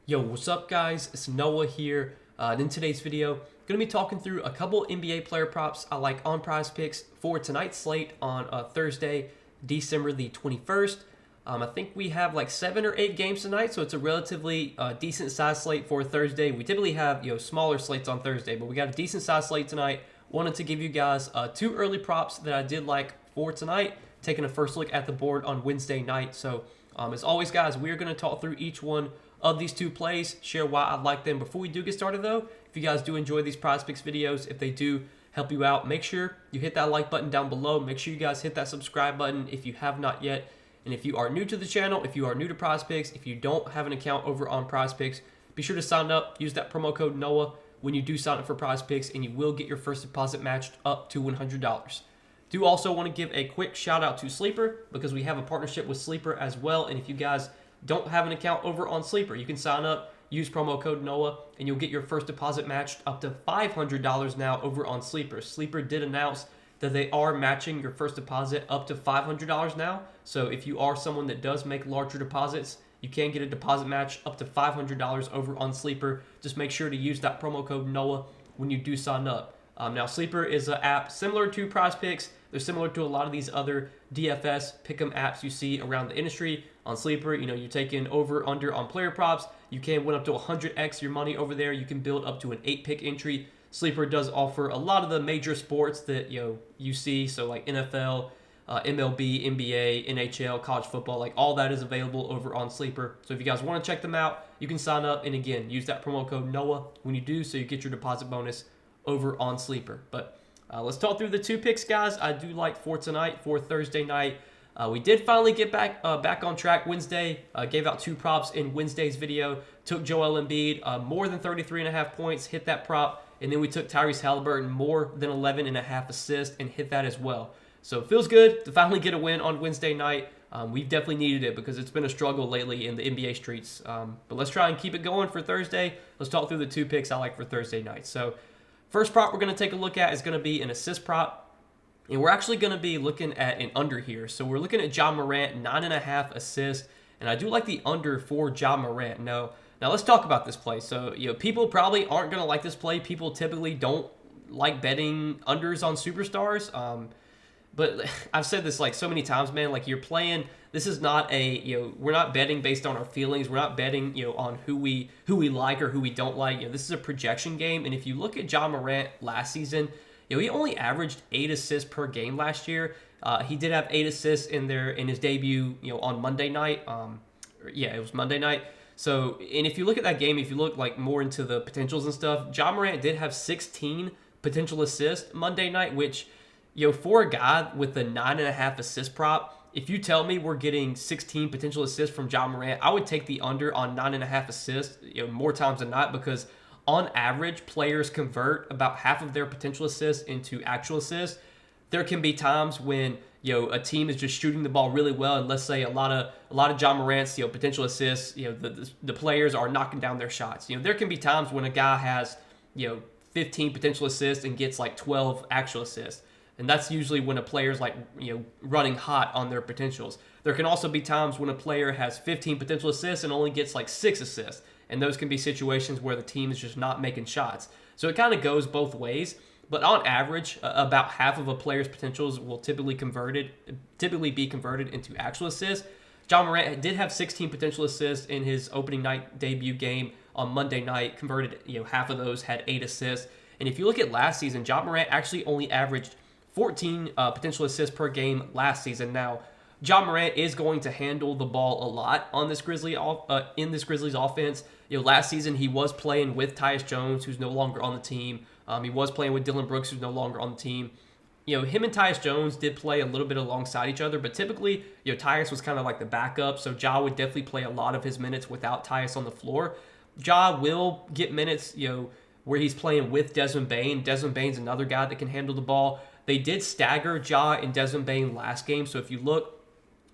Yo, what's up guys? It's Noah here. And in today's video, I'm going to be talking through a couple NBA player props I like on Prizepicks for tonight's slate on Thursday, December the 21st. I think we have like 7 or 8 games tonight, so it's a relatively decent size slate for Thursday. We typically have smaller slates on Thursday, but we got a decent size slate tonight. Wanted to give you guys 2 early props that I did like for tonight, taking a first look at the board on Wednesday night. So as always guys, we are going to talk through each one of these 2 plays, share why I like them. Before we do get started though, if you guys do enjoy these Prizepicks videos, if they do help you out, make sure you hit that like button down below. Make sure you guys hit that subscribe button if you have not yet. And if you are new to the channel, if you are new to Prizepicks, if you don't have an account over on Prizepicks, be sure to sign up. Use that promo code NOAH when you do sign up for Prizepicks, and you will get your first deposit matched up to $100. Do also want to give a quick shout out to Sleeper, because we have a partnership with Sleeper as well. And if you guys don't have an account over on Sleeper, you can sign up, use promo code NOAH, and you'll get your first deposit matched up to $500 now over on Sleeper. Sleeper did announce that they are matching your first deposit up to $500 now. So if you are someone that does make larger deposits, you can get a deposit match up to $500 over on Sleeper. Just make sure to use that promo code NOAH when you do sign up. Now, Sleeper is an app similar to Prizepicks. They're similar to a lot of these other DFS pick'em apps you see around the industry. On Sleeper, you're taking over, under on player props. You can win up to 100x your money over there. You can build up to an 8-pick entry. Sleeper does offer a lot of the major sports that you see, so like NFL, MLB, NBA, NHL, college football, like all that is available over on Sleeper. So if you guys want to check them out, you can sign up, and again, use that promo code NOAH when you do, so you get your deposit bonus over on Sleeper. But let's talk through the 2 picks, guys. I do like for tonight, for Thursday night. We did finally get back on track Wednesday. Gave out 2 props in Wednesday's video. Took Joel Embiid more than 33.5 points, hit that prop. And then we took Tyrese Halliburton more than 11.5 assists and hit that as well. So it feels good to finally get a win on Wednesday night. We've definitely needed it because it's been a struggle lately in the NBA streets. But let's try and keep it going for Thursday. Let's talk through the 2 picks I like for Thursday night. So first prop we're going to take a look at is going to be an assist prop. And we're actually going to be looking at an under here. So we're looking at Ja Morant, 9.5 assists. And I do like the under for Ja Morant. Now let's talk about this play. So, people probably aren't going to like this play. People typically don't like betting unders on superstars. But I've said this like so many times, man. Like, you're playing. This is not a we're not betting based on our feelings. We're not betting on who we like or who we don't like. This is a projection game. And if you look at Ja Morant last season, he only averaged 8 assists per game last year. He did have 8 assists in his debut, on Monday night. It was Monday night. So, and if you look at that game, if you look like more into the potentials and stuff, Ja Morant did have 16 potential assists Monday night, which, for a guy with the 9.5 assist prop, if you tell me we're getting 16 potential assists from Ja Morant, I would take the under on 9.5 assists, more times than not, because on average, players convert about half of their potential assists into actual assists. There can be times when a team is just shooting the ball really well, and let's say a lot of Ja Morant's potential assists, the players are knocking down their shots. There can be times when a guy has 15 potential assists and gets like 12 actual assists, and that's usually when a player's like running hot on their potentials. There can also be times when a player has 15 potential assists and only gets like 6 assists, and those can be situations where the team is just not making shots. So it kind of goes both ways. But on average, about half of a player's potentials will typically be converted into actual assists. Ja Morant did have 16 potential assists in his opening night debut game on Monday night. Converted, half of those had 8 assists. And if you look at last season, Ja Morant actually only averaged 14 potential assists per game last season. Now, Ja Morant is going to handle the ball a lot on this Grizzlies offense. Last season he was playing with Tyus Jones, who's no longer on the team. He was playing with Dillon Brooks, who's no longer on the team. Him and Tyus Jones did play a little bit alongside each other, but typically, Tyus was kind of like the backup, so Ja would definitely play a lot of his minutes without Tyus on the floor. Ja will get minutes, where he's playing with Desmond Bane. Desmond Bane's another guy that can handle the ball. They did stagger Ja and Desmond Bane last game, so if you look,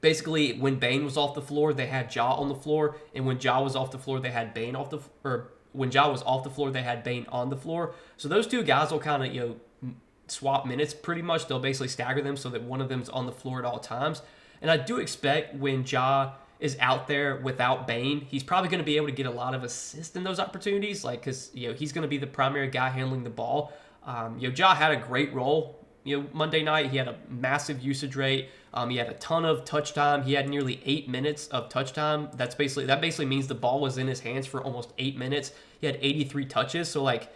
basically, when Bane was off the floor, they had Ja on the floor, and when Ja was off the floor, they had Bane off the when Ja was off the floor, they had Bane on the floor. So those 2 guys will kind of swap minutes pretty much. They'll basically stagger them so that one of them's on the floor at all times. And I do expect when Ja is out there without Bane, he's probably going to be able to get a lot of assists in those opportunities, like because he's going to be the primary guy handling the ball. Ja had a great role. Monday night he had a massive usage rate. He had a ton of touch time. He had nearly 8 minutes of touch time. That basically means the ball was in his hands for almost 8 minutes. He had 83 touches. So like,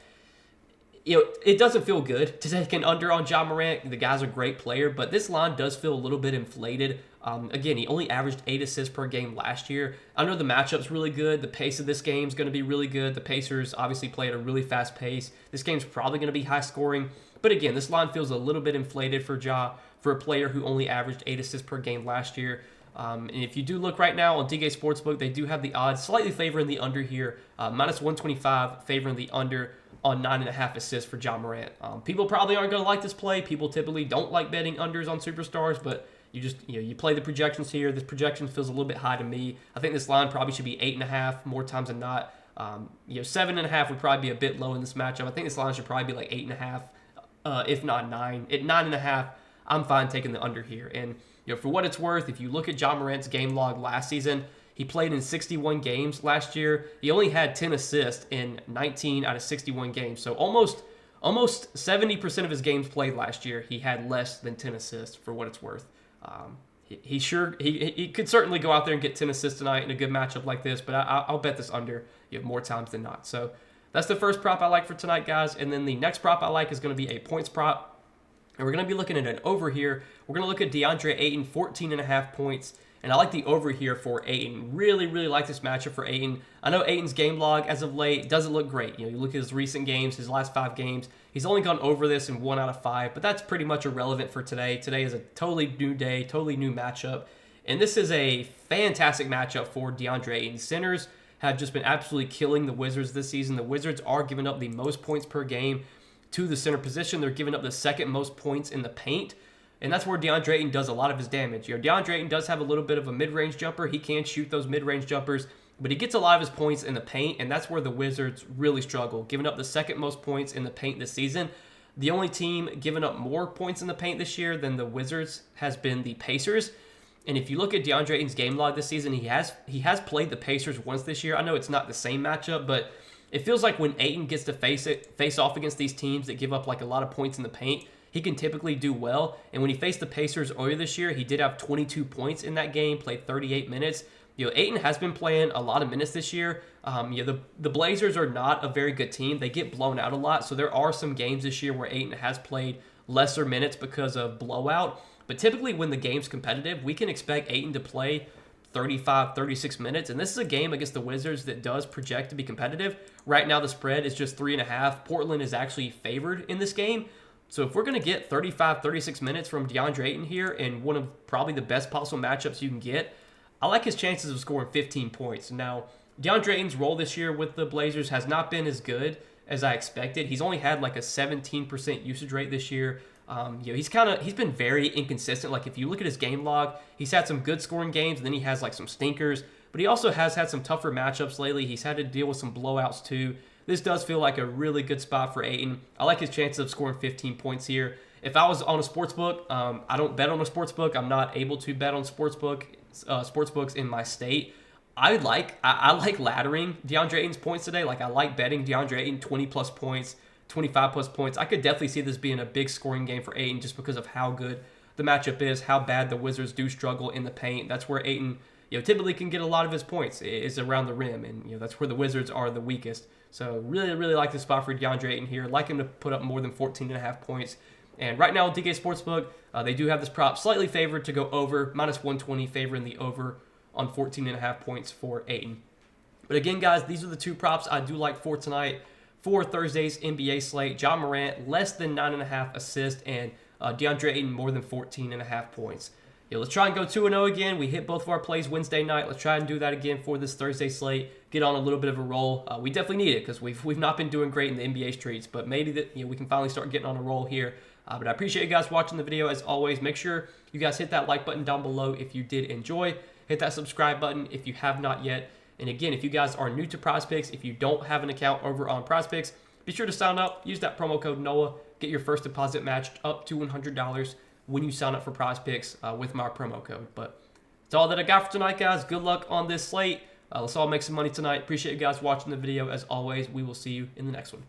it doesn't feel good to take an under on Ja Morant. The guy's a great player, but this line does feel a little bit inflated. Again, he only averaged 8 assists per game last year. I know the matchup's really good. The pace of this game is going to be really good. The Pacers obviously play at a really fast pace. This game's probably going to be high scoring. But again, this line feels a little bit inflated for Ja, for a player who only averaged 8 assists per game last year. And if you do look right now on DK Sportsbook, they do have the odds slightly favoring the under here. Minus 125 favoring the under on 9.5 assists for Ja Morant. People probably aren't going to like this play. People typically don't like betting unders on superstars, but you play the projections here. This projection feels a little bit high to me. I think this line probably should be 8.5 more times than not. 7.5 would probably be a bit low in this matchup. I think this line should probably be like 8.5, if not 9. At 9.5, I'm fine taking the under here. And for what it's worth, if you look at Ja Morant's game log last season, he played in 61 games last year. He only had 10 assists in 19 out of 61 games. So almost 70% of his games played last year, he had less than 10 assists, for what it's worth. He could certainly go out there and get 10 assists tonight in a good matchup like this, but I'll bet this under more times than not. So that's the first prop I like for tonight, guys. And then the next prop I like is going to be a points prop. And we're going to be looking at an over here. We're going to look at DeAndre Ayton, 14.5 points. And I like the over here for Ayton. Really, really like this matchup for Ayton. I know Ayton's game log as of late doesn't look great. You look at his recent games, his last 5 games. He's only gone over this in 1 out of 5, but that's pretty much irrelevant for today. Today is a totally new day, totally new matchup. And this is a fantastic matchup for DeAndre Ayton. Centers have just been absolutely killing the Wizards this season. The Wizards are giving up the most points per game to the center position. They're giving up the second most points in the paint. And that's where DeAndre Ayton does a lot of his damage. DeAndre Ayton does have a little bit of a mid-range jumper. He can shoot those mid-range jumpers, but he gets a lot of his points in the paint, and that's where the Wizards really struggle, giving up the second most points in the paint this season. The only team giving up more points in the paint this year than the Wizards has been the Pacers. And if you look at DeAndre Ayton's game log this season, he has played the Pacers once this year. I know it's not the same matchup, but it feels like when Ayton gets to face off against these teams that give up like a lot of points in the paint, he can typically do well. And when he faced the Pacers earlier this year, he did have 22 points in that game, played 38 minutes. Ayton has been playing a lot of minutes this year. The Blazers are not a very good team. They get blown out a lot. So there are some games this year where Ayton has played lesser minutes because of blowout. But typically when the game's competitive, we can expect Ayton to play 35, 36 minutes. And this is a game against the Wizards that does project to be competitive. Right now the spread is just 3.5. Portland is actually favored in this game. So if we're going to get 35, 36 minutes from DeAndre Ayton here in one of probably the best possible matchups you can get, I like his chances of scoring 15 points. Now, DeAndre Ayton's role this year with the Blazers has not been as good as I expected. He's only had like a 17% usage rate this year. He's been very inconsistent. Like if you look at his game log, he's had some good scoring games, and then he has like some stinkers. But he also has had some tougher matchups lately. He's had to deal with some blowouts too. This does feel like a really good spot for Ayton. I like his chances of scoring 15 points here. If I was on a sportsbook, I don't bet on a sportsbook. I'm not able to bet on sportsbooks in my state. I like laddering DeAndre Ayton's points today. Like I like betting DeAndre Ayton 20 plus points, 25 plus points. I could definitely see this being a big scoring game for Ayton just because of how good the matchup is, how bad the Wizards do struggle in the paint. That's where Ayton typically can get a lot of his points is around the rim, and that's where the Wizards are the weakest. So really, really like this spot for DeAndre Ayton here. Like him to put up more than 14.5 points. And right now, DK Sportsbook, they do have this prop slightly favored to go over, minus 120 favoring the over on 14.5 points for Ayton. But again, guys, these are the 2 props I do like for tonight. For Thursday's NBA slate, Ja Morant, less than 9.5 assists, and DeAndre Ayton, more than 14.5 points. Let's try and go 2-0 again. We hit both of our plays Wednesday night. Let's try and do that again for this Thursday slate. Get on a little bit of a roll. We definitely need it because we've not been doing great in the NBA streets, but maybe that we can finally start getting on a roll here. But I appreciate you guys watching the video as always. Make sure you guys hit that like button down below if you did enjoy. Hit that subscribe button if you have not yet. And again, if you guys are new to Prizepicks, if you don't have an account over on Prizepicks, be sure to sign up. Use that promo code NOAH. Get your first deposit matched up to $100 when you sign up for Prizepicks with my promo code. But That's all that I got for tonight, guys. Good luck on this slate. Let's all make some money tonight. Appreciate you guys watching the video. As always, we will see you in the next one.